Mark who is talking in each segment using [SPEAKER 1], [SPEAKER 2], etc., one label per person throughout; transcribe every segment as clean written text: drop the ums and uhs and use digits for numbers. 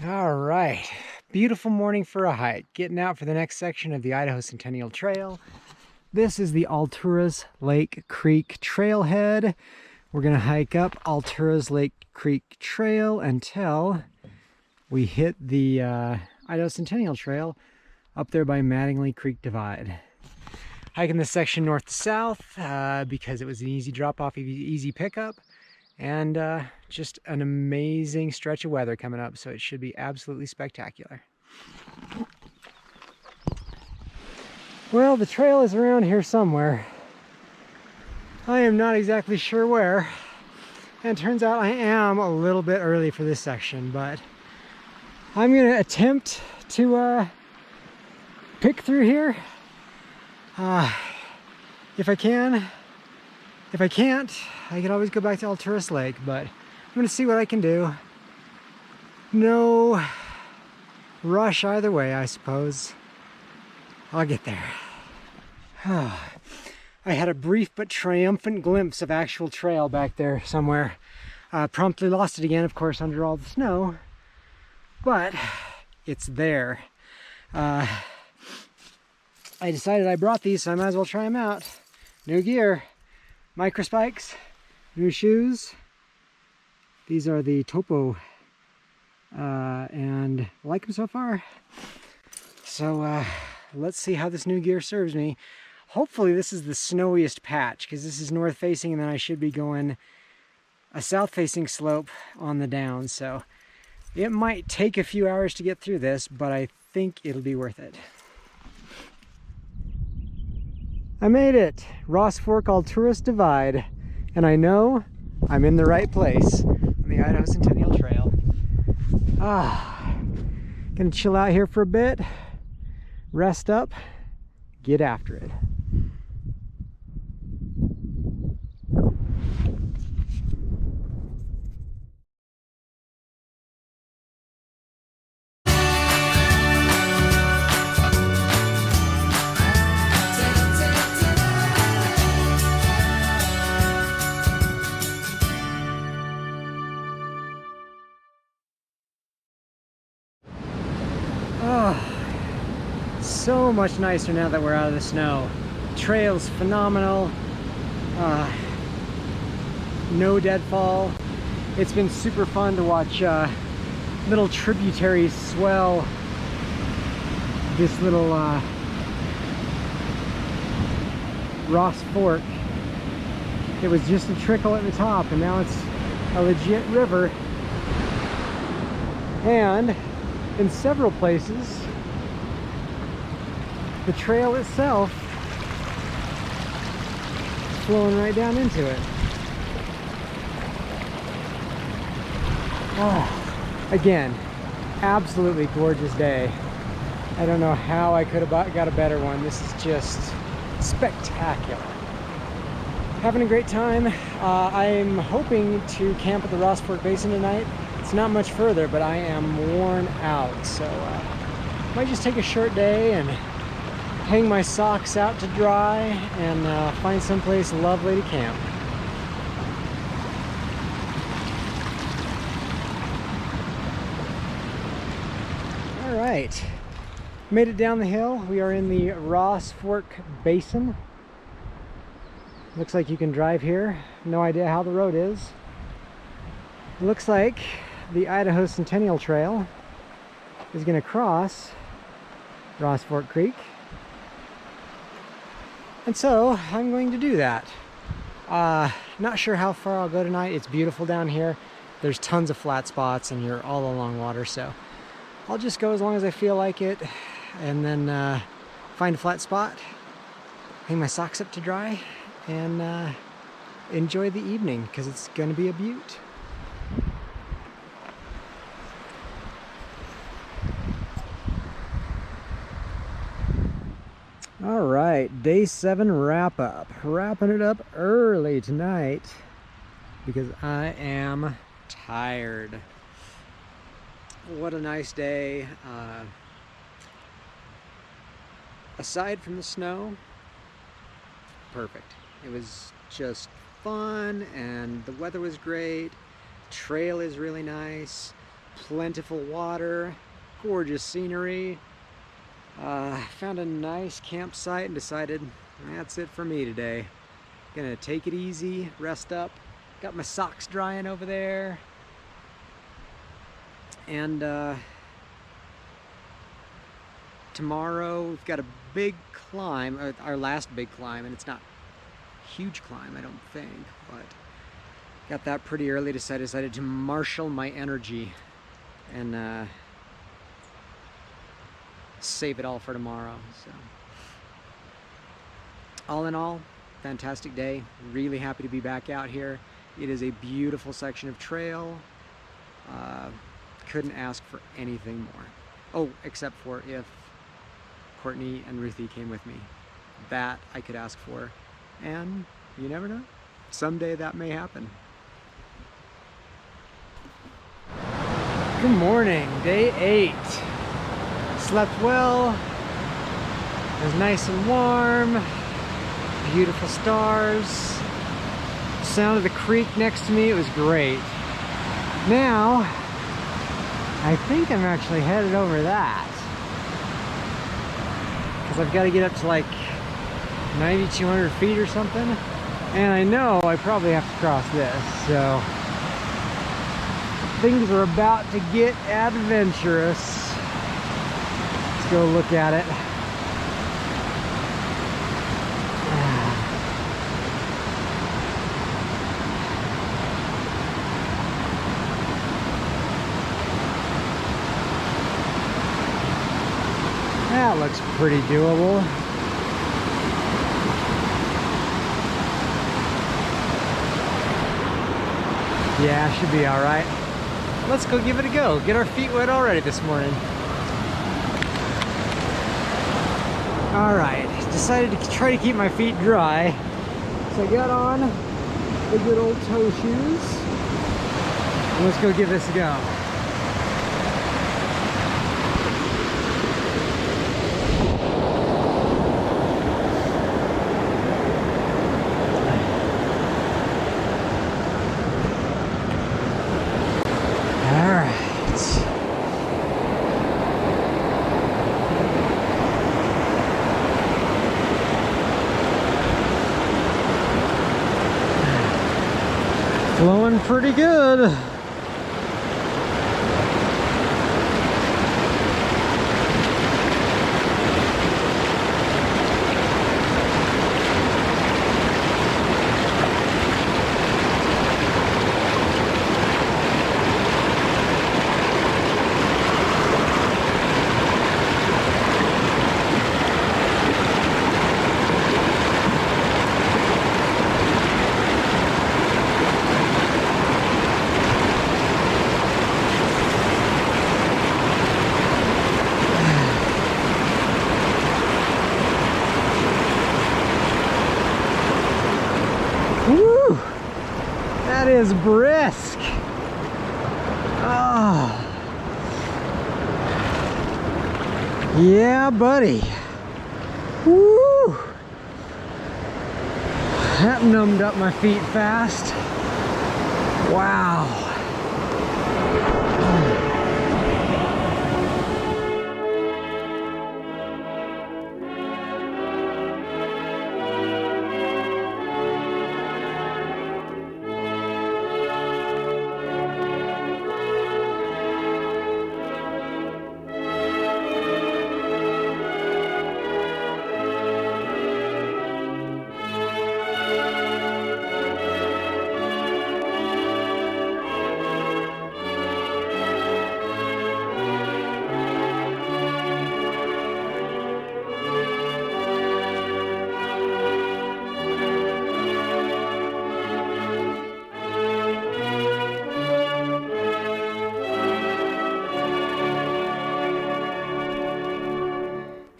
[SPEAKER 1] All right, beautiful morning for a hike. Getting out for the next section of the Idaho Centennial Trail. This is the Alturas Lake Creek trailhead. We're gonna hike up Alturas Lake Creek Trail until we hit the Idaho Centennial Trail up there by Mattingly Creek Divide. Hiking this section north to south because it was an easy drop off, easy pickup. And just an amazing stretch of weather coming up, so it should be absolutely spectacular. Well, the trail is around here somewhere. I am not exactly sure where. And it turns out I am a little bit early for this section, but I'm going to attempt to pick through here if I can. If I can't, I can always go back to Alturas Lake, but I'm going to see what I can do. No rush either way, I suppose. I'll get there. I had a brief but triumphant glimpse of actual trail back there somewhere. Promptly lost it again, of course, under all the snow, but it's there. I decided I brought these, so I might as well try them out. New gear. Micro spikes, new shoes. These are the Topo, and I like them so far. So let's see how this new gear serves me. Hopefully this is the snowiest patch, because this is north facing, and then I should be going a south facing slope on the down. So it might take a few hours to get through this, but I think it'll be worth it. I made it! Ross Fork Alturas Divide, and I know I'm in the right place on the Idaho Centennial Trail. Gonna chill out here for a bit, rest up, get after it. So much nicer now that we're out of the snow. Trail's phenomenal. No deadfall. It's been super fun to watch little tributaries swell this little Ross Fork. It was just a trickle at the top, and now it's a legit river. And in several places, the trail itself is flowing right down into it. Again, absolutely gorgeous day. I don't know how I could have got a better one. This is just spectacular. Having a great time. I'm hoping to camp at the Ross Fork Basin tonight. It's not much further, but I am worn out, so might just take a short day and hang my socks out to dry and find someplace lovely to camp. All right, made it down the hill. We are in the Ross Fork Basin. Looks like you can drive here. No idea how the road is. It looks like the Idaho Centennial Trail is going to cross Ross Fork Creek. And so I'm going to do that. Not sure how far I'll go tonight. It's beautiful down here. There's tons of flat spots and you're all along water, so I'll just go as long as I feel like it, and then find a flat spot, hang my socks up to dry, and enjoy the evening, because it's going to be a beaut. All right, day 7 wrap up. Wrapping it up early tonight because I am tired. What a nice day. Aside from the snow, perfect. It was just fun and the weather was great. Trail is really nice. plentiful water, gorgeous scenery. Found a nice campsite and decided that's it for me today. Gonna take it easy, rest up. Got my socks drying over there. And tomorrow we've got a big climb, our last big climb, and it's not a huge climb, I don't think, but got that pretty early, so I decided to marshal my energy and save it all for tomorrow. So all in all, fantastic day. Really happy to be back out here. It is a beautiful section of trail. Couldn't ask for anything more. Oh, except for if Courtney and Ruthie came with me. That I could ask for. And you never know. Someday that may happen. Good morning, day 8. Slept well. It was nice and warm. Beautiful stars. Sound of the creek next to me, it was great. Now, I think I'm actually headed over that. Because I've got to get up to like 9,200 feet or something. And I know I probably have to cross this, so things are about to get adventurous. Let's go look at it. That looks pretty doable. Yeah, should be all right. Let's go give it a go. Get our feet wet already this morning. All right, decided to try to keep my feet dry. So I got on the good old toe shoes. And let's go give this a go. Flowing pretty good. Woo! That is brisk. Oh. Yeah, buddy. Woo! That numbed up my feet fast. Wow.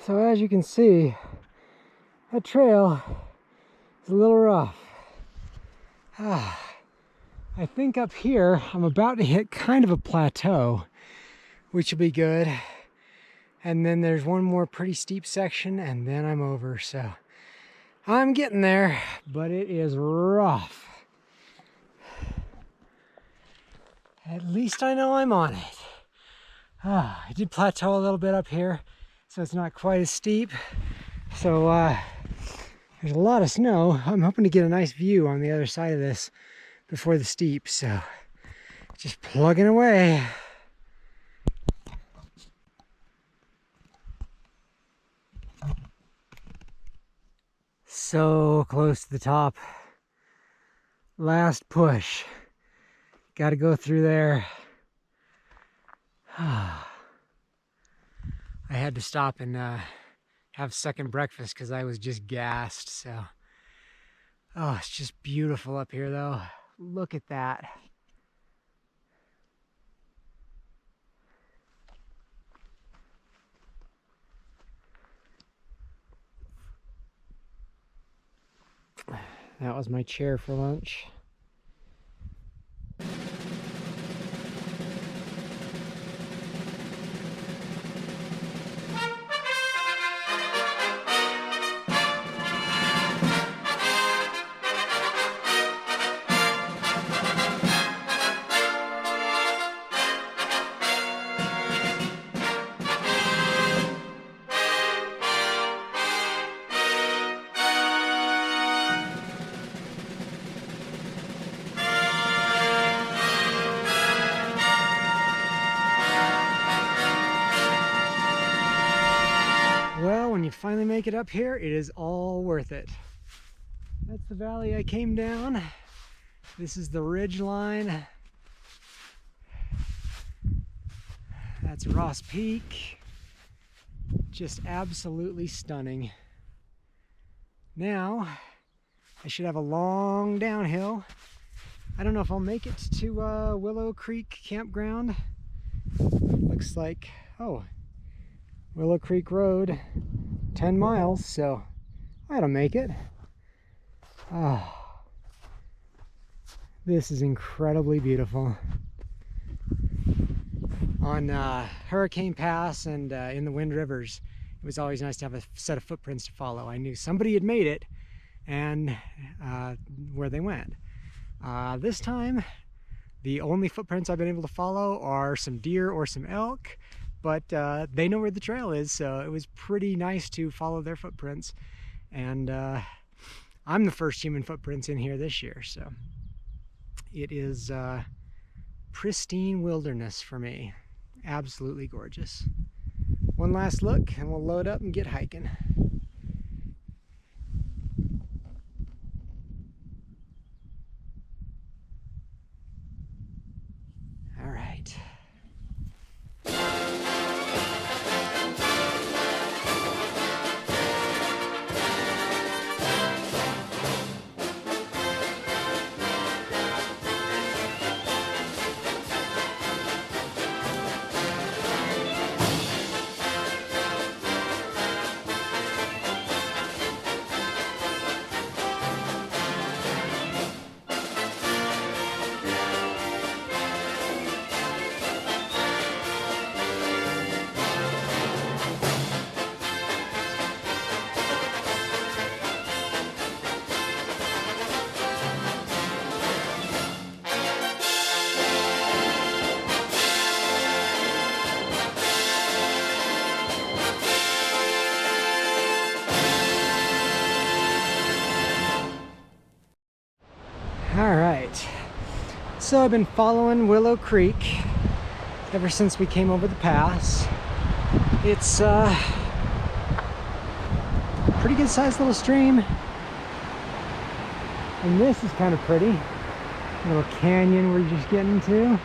[SPEAKER 1] So as you can see, that trail is a little rough. I think up here I'm about to hit kind of a plateau, which will be good. And then there's one more pretty steep section and then I'm over. So I'm getting there, but it is rough. At least I know I'm on it. I did plateau a little bit up here, so it's not quite as steep. So there's a lot of snow. I'm hoping to get a nice view on the other side of this before the steep, so just plugging away. So close to the top. Last push. Got to go through there. I had to stop and have second breakfast because I was just gassed. So, oh, it's just beautiful up here, though. Look at that. That was my chair for lunch. Well, when you finally make it up here, it is all worth it. That's the valley I came down. This is the ridge line. That's Ross Peak. Just absolutely stunning. Now, I should have a long downhill. I don't know if I'll make it to Willow Creek Campground. Looks like, oh, Willow Creek Road, 10 miles, so that'll make it. Oh, this is incredibly beautiful. On Hurricane Pass and in the Wind Rivers, it was always nice to have a set of footprints to follow. I knew somebody had made it and where they went. This time, the only footprints I've been able to follow are some deer or some elk, but they know where the trail is, so it was pretty nice to follow their footprints. And I'm the first human footprints in here this year, so it is pristine wilderness for me. Absolutely gorgeous. One last look and we'll load up and get hiking. All right. All right, so I've been following Willow Creek ever since we came over the pass. It's a pretty good sized little stream, and this is kind of pretty. A little canyon we're just getting to.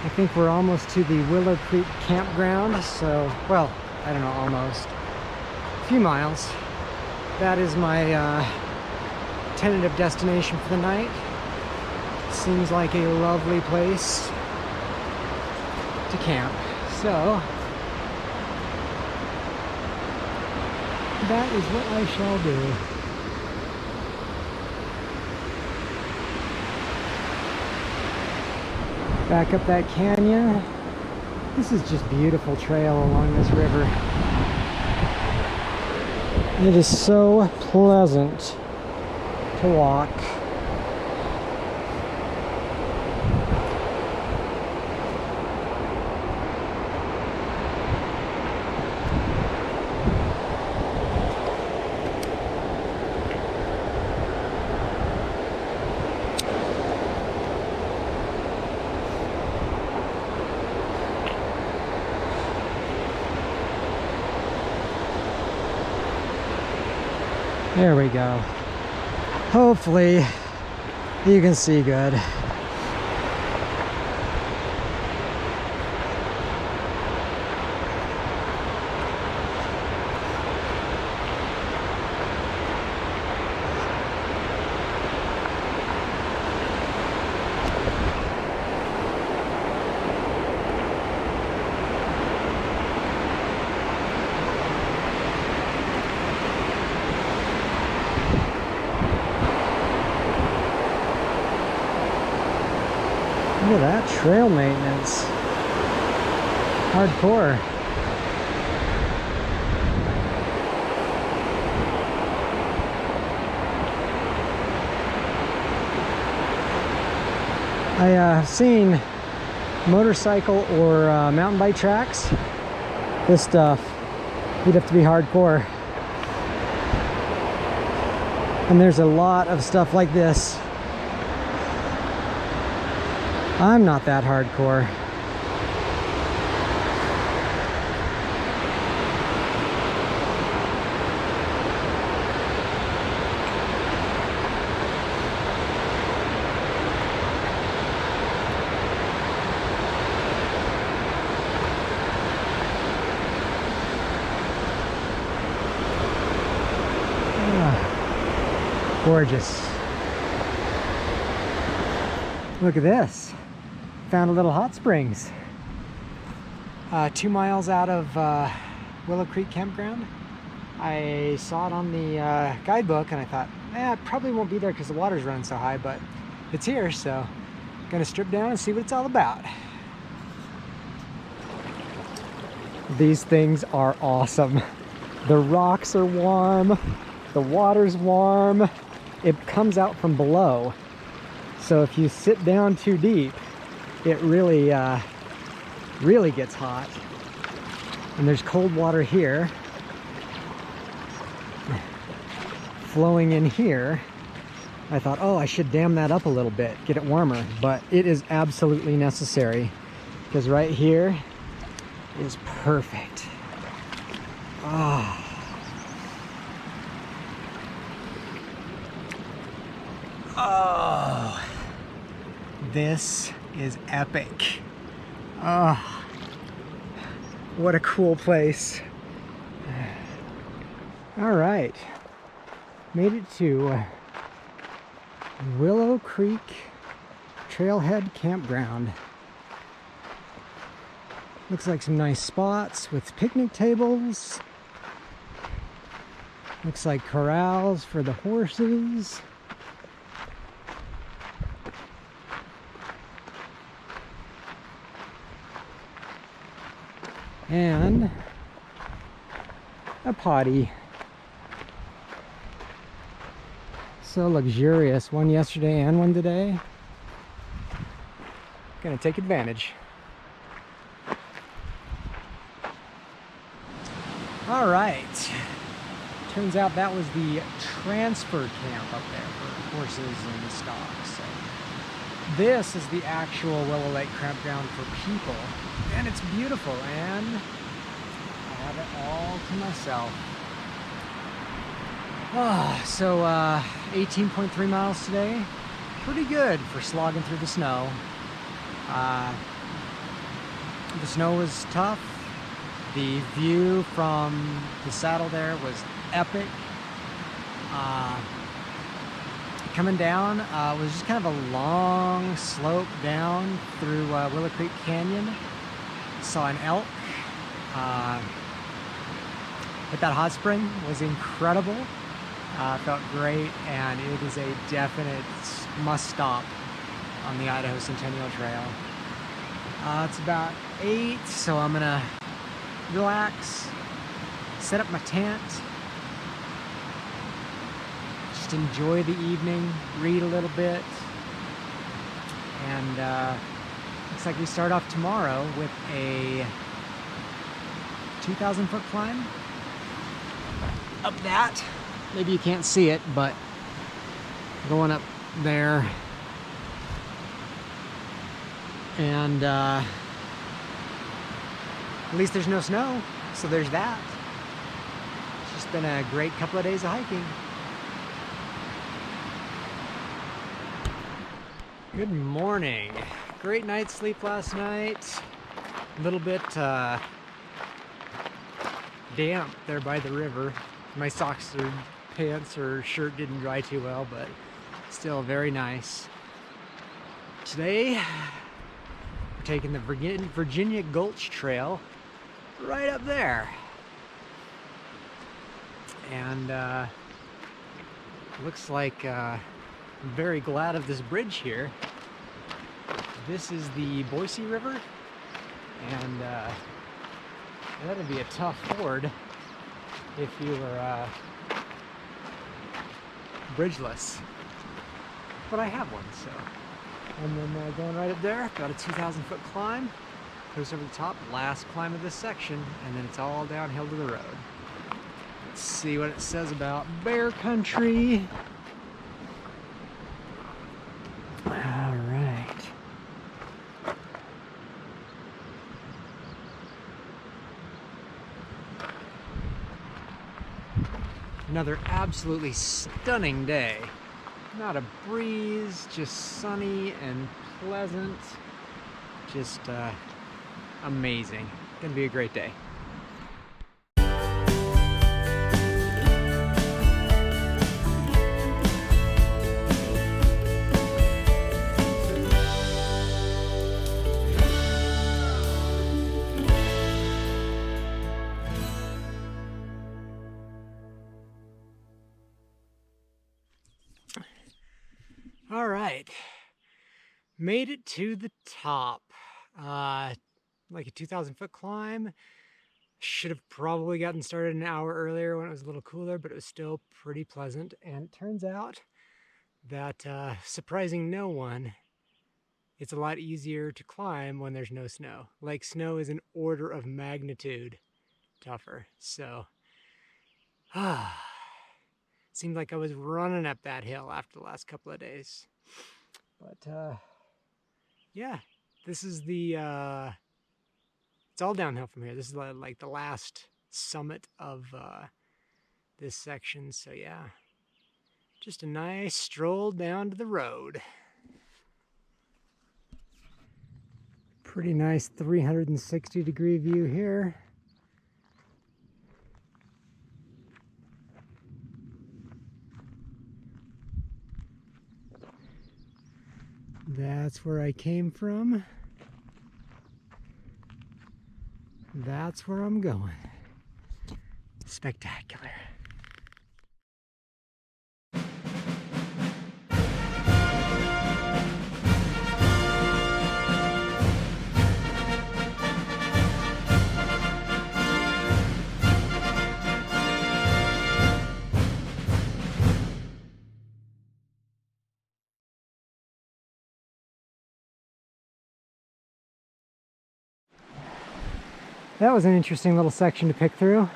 [SPEAKER 1] I think we're almost to the Willow Creek campground, so, well, I don't know, almost. A few miles. That is my tentative destination for the night. Seems like a lovely place to camp. So that is what I shall do. Back up that canyon. This is just beautiful trail along this river. It is so pleasant to walk. There we go. Hopefully you can see good. Look at that trail maintenance. Hardcore. I've seen motorcycle or mountain bike tracks. This stuff, you'd have to be hardcore. And there's a lot of stuff like this. I'm not that hardcore. Gorgeous. Look at this. Found a little hot springs. 2 miles out of Willow Creek Campground. I saw it on the guidebook and I thought, it probably won't be there because the water's running so high, but it's here, so I'm gonna strip down and see what it's all about. These things are awesome. The rocks are warm, the water's warm. It comes out from below. So if you sit down too deep, it really, really gets hot. And there's cold water here, flowing in here. I thought, oh, I should dam that up a little bit, get it warmer, but it is absolutely necessary because right here is perfect. Ah. Oh, this is epic. Oh, what a cool place. All right, made it to Willow Creek Trailhead Campground. Looks like some nice spots with picnic tables. Looks like corrals for the horses. And a potty. So luxurious. One yesterday and one today. Gonna take advantage. All right. Turns out that was the transfer camp up there for horses and stock. So this is the actual Willow Lake campground for people. And it's beautiful, and I have it all to myself. So 18.3 miles today. Pretty good for slogging through the snow. The snow was tough. The view from the saddle there was epic. Coming down was just kind of a long slope down through Willow Creek Canyon. Saw an elk. But that hot spring was incredible. Felt great, and it is a definite must stop on the Idaho Centennial Trail. It's about 8, so I'm gonna relax, set up my tent, just enjoy the evening, read a little bit, and looks like we start off tomorrow with a 2,000-foot climb up that. Maybe you can't see it, but going up there, and at least there's no snow, so there's that. It's just been a great couple of days of hiking. Good morning. Great night's sleep last night. A little bit damp there by the river. My socks or pants or shirt didn't dry too well, but still very nice. Today, we're taking the Virginia Gulch Trail right up there. And looks like I'm very glad of this bridge here. This is the Boise River, and that'd be a tough ford if you were bridgeless. But I have one, so. And then going right up there, got a 2,000-foot climb, goes over the top, last climb of this section, and then it's all downhill to the road. Let's see what it says about bear country. All right. Another absolutely stunning day. Not a breeze, just sunny and pleasant. Just amazing. Gonna be a great day. All right, made it to the top. Like a 2,000-foot climb. Should have probably gotten started an hour earlier when it was a little cooler, but it was still pretty pleasant. And it turns out that, surprising no one, it's a lot easier to climb when there's no snow. Like, snow is an order of magnitude tougher. So, seemed like I was running up that hill after the last couple of days. But, yeah, this is the, it's all downhill from here. This is like the last summit of this section. So, yeah, just a nice stroll down to the road. Pretty nice 360-degree view here. That's where I came from. That's where I'm going. Spectacular. That was an interesting little section to pick through.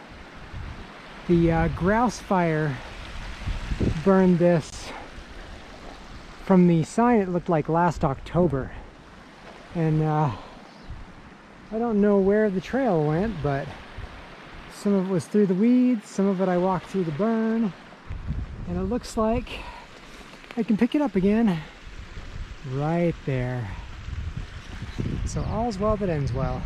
[SPEAKER 1] The grouse fire burned this. From the sign, it looked like last October. And I don't know where the trail went, but some of it was through the weeds, some of it I walked through the burn. And it looks like I can pick it up again right there. So all's well that ends well.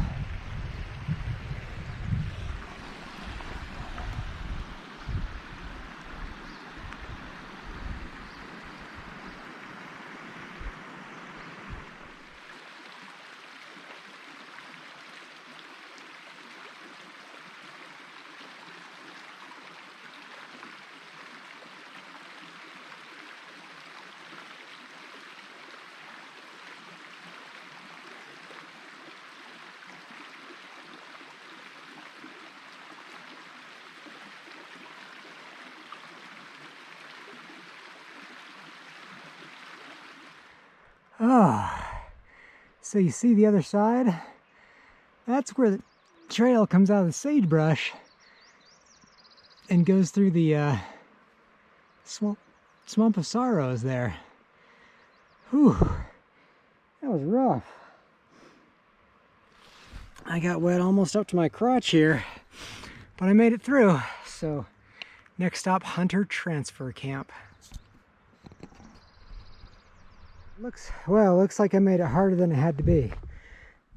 [SPEAKER 1] Oh, so you see the other side? That's where the trail comes out of the sagebrush and goes through the swamp of sorrows there. Whew, that was rough. I got wet almost up to my crotch here, but I made it through. So next stop, Hunter Transfer Camp. Looks like I made it harder than it had to be.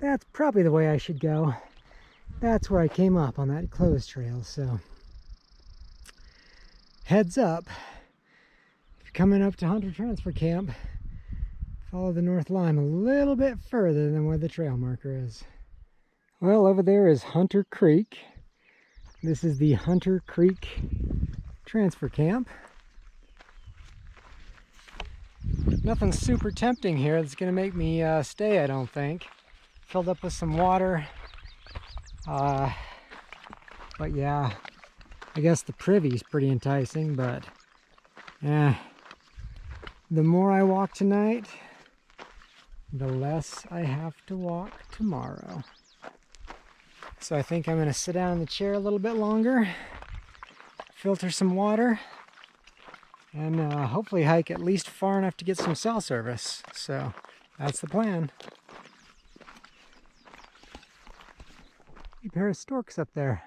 [SPEAKER 1] That's probably the way I should go. That's where I came up on that closed trail, so heads up. If you're coming up to Hunter Transfer Camp, follow the north line a little bit further than where the trail marker is. Well, over there is Hunter Creek. This is the Hunter Creek Transfer Camp. Nothing super tempting here that's going to make me stay, I don't think. Filled up with some water. But yeah, I guess the privy's pretty enticing, but the more I walk tonight, the less I have to walk tomorrow. So I think I'm going to sit down in the chair a little bit longer, filter some water, and hopefully hike at least far enough to get some cell service. So that's the plan. A pair of storks up there.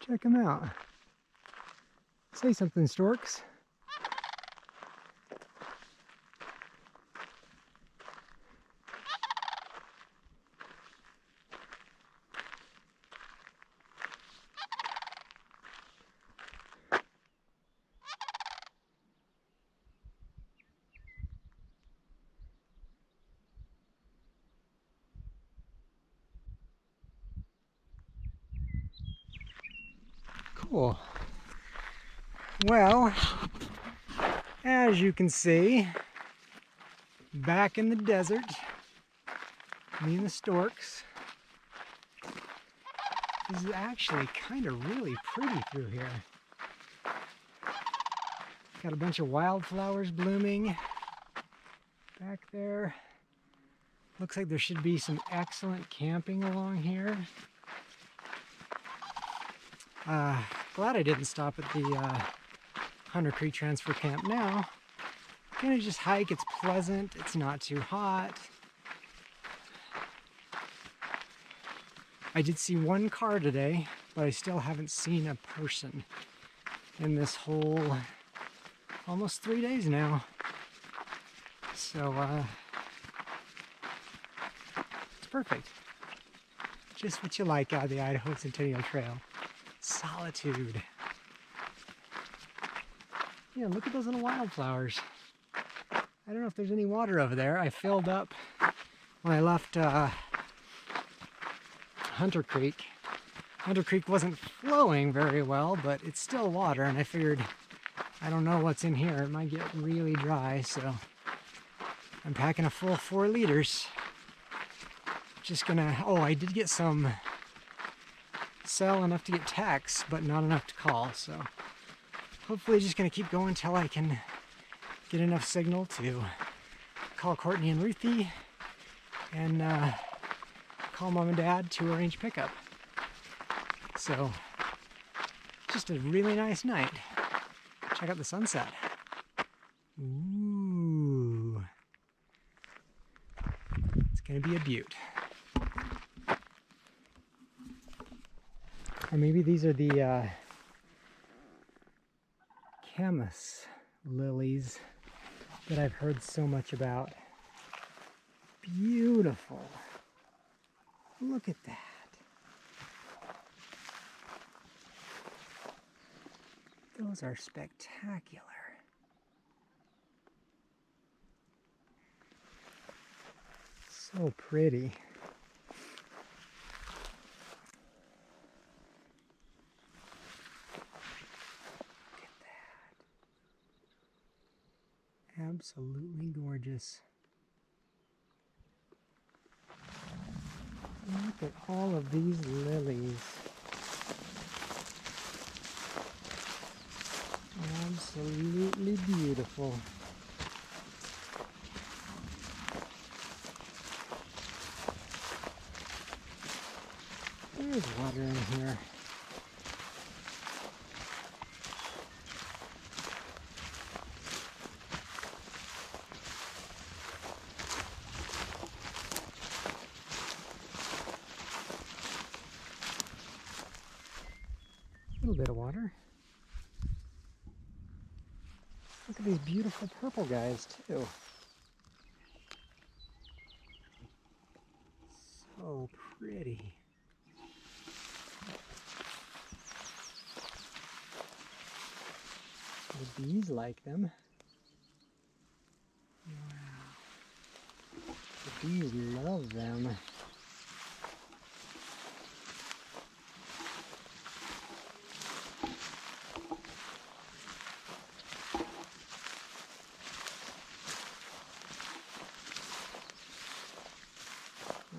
[SPEAKER 1] Check them out. Say something, storks. Cool. Well, as you can see, back in the desert, me and the storks. This is actually kind of really pretty through here. Got a bunch of wildflowers blooming back there. Looks like there should be some excellent camping along here. Glad I didn't stop at the Hunter Creek Transfer Camp now. Gonna just hike, it's pleasant, it's not too hot. I did see one car today, but I still haven't seen a person in this whole almost 3 days now. So it's perfect. Just what you like out of the Idaho Centennial Trail. Solitude. Yeah, look at those little wildflowers. I don't know if there's any water over there. I filled up when I left Hunter Creek. Hunter Creek wasn't flowing very well, but it's still water, and I figured, I don't know what's in here. It might get really dry, so I'm packing a full 4 liters. Just gonna, oh, I did get some cell enough to get text, but not enough to call, so hopefully just gonna keep going until I can get enough signal to call Courtney and Ruthie and call Mom and Dad to arrange pickup. So just a really nice night. Check out the sunset. Ooh, it's gonna be a beaut. Or maybe these are the camas lilies that I've heard so much about. Beautiful. Look at that. Those are spectacular. So pretty. Absolutely gorgeous. Look at all of these lilies. Absolutely beautiful. There's water in here. A little bit of water. Look at these beautiful purple guys too. So pretty. The bees like them. Wow. The bees love them.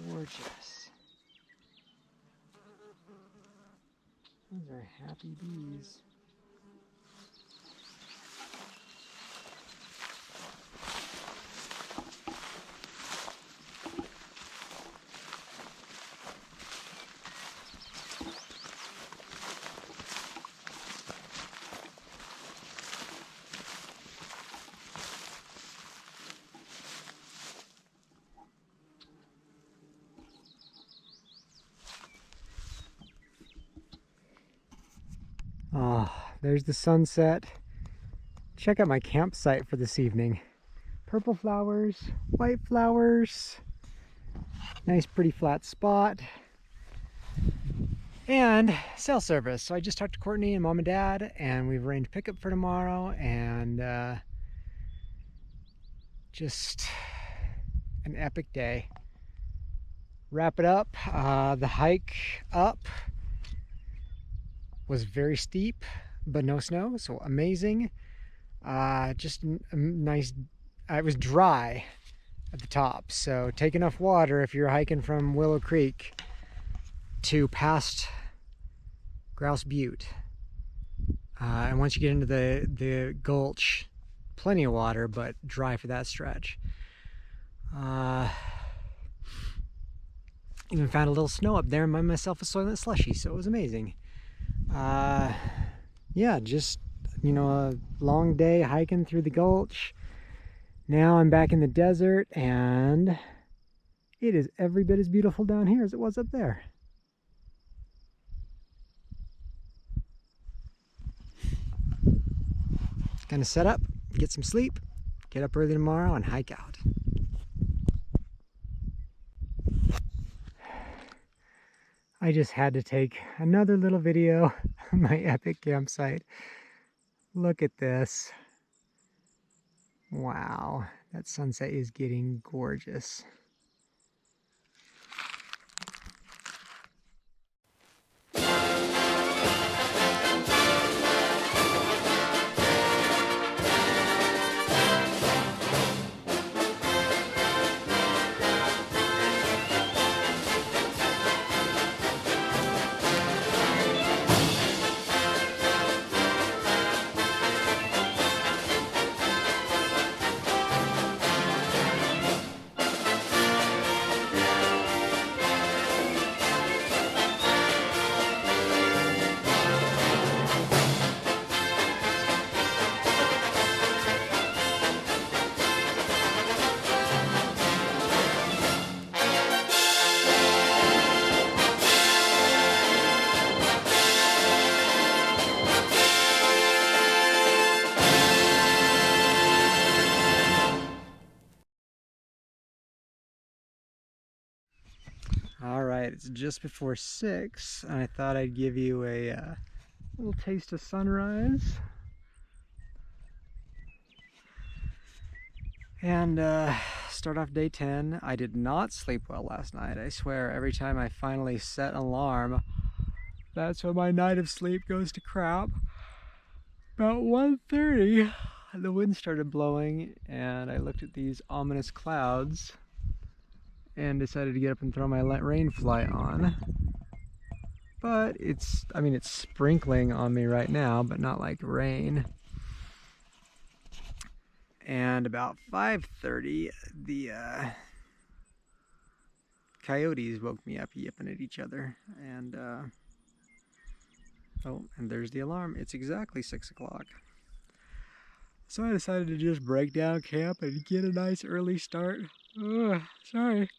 [SPEAKER 1] Gorgeous. Those are happy bees. Oh, there's the sunset. Check out my campsite for this evening. Purple flowers, white flowers, nice pretty flat spot, and cell service. So I just talked to Courtney and Mom and Dad, and we've arranged pickup for tomorrow, and just an epic day. Wrap it up. The hike up was very steep, but no snow, so amazing. Just a nice, it was dry at the top, so take enough water if you're hiking from Willow Creek to past Grouse Butte. And once you get into the gulch, plenty of water, but dry for that stretch. Even found a little snow up there and made myself a Soylent slushy, so it was amazing. Yeah, just, you know, a long day hiking through the gulch. Now I'm back in the desert, and it is every bit as beautiful down here as it was up there. Gonna set up, get some sleep, get up early tomorrow, and hike out. I just had to take another little video of my epic campsite. Look at this. Wow, that sunset is getting gorgeous. All right, it's just before 6, and I thought I'd give you a little taste of sunrise. And start off day 10. I did not sleep well last night. I swear, every time I finally set an alarm, that's when my night of sleep goes to crap. About 1:30, the wind started blowing, and I looked at these ominous clouds and decided to get up and throw my rain fly on. But it's sprinkling on me right now, but not like rain. And about 5:30, the coyotes woke me up yipping at each other. And oh, and there's the alarm. It's exactly 6 o'clock. So I decided to just break down camp and get a nice early start. Sorry.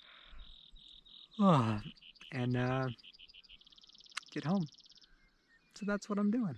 [SPEAKER 1] And get home. So that's what I'm doing.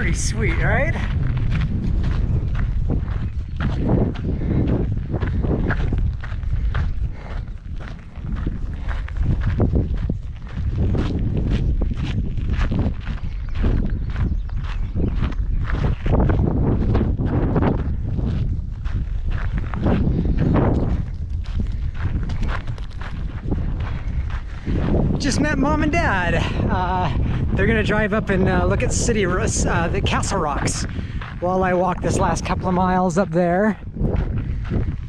[SPEAKER 1] pretty sweet, right? Just met Mom and Dad. They're gonna drive up and look at the Castle Rocks while I walk this last couple of miles up there.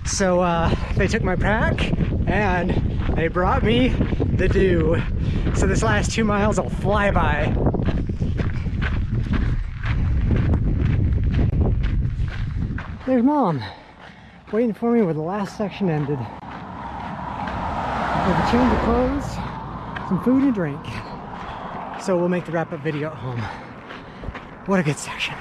[SPEAKER 1] So they took my pack and they brought me the dew. So this last 2 miles will fly by. There's Mom, waiting for me where the last section ended. With a change of clothes, some food and drink. So we'll make the wrap-up video at home. What a good section.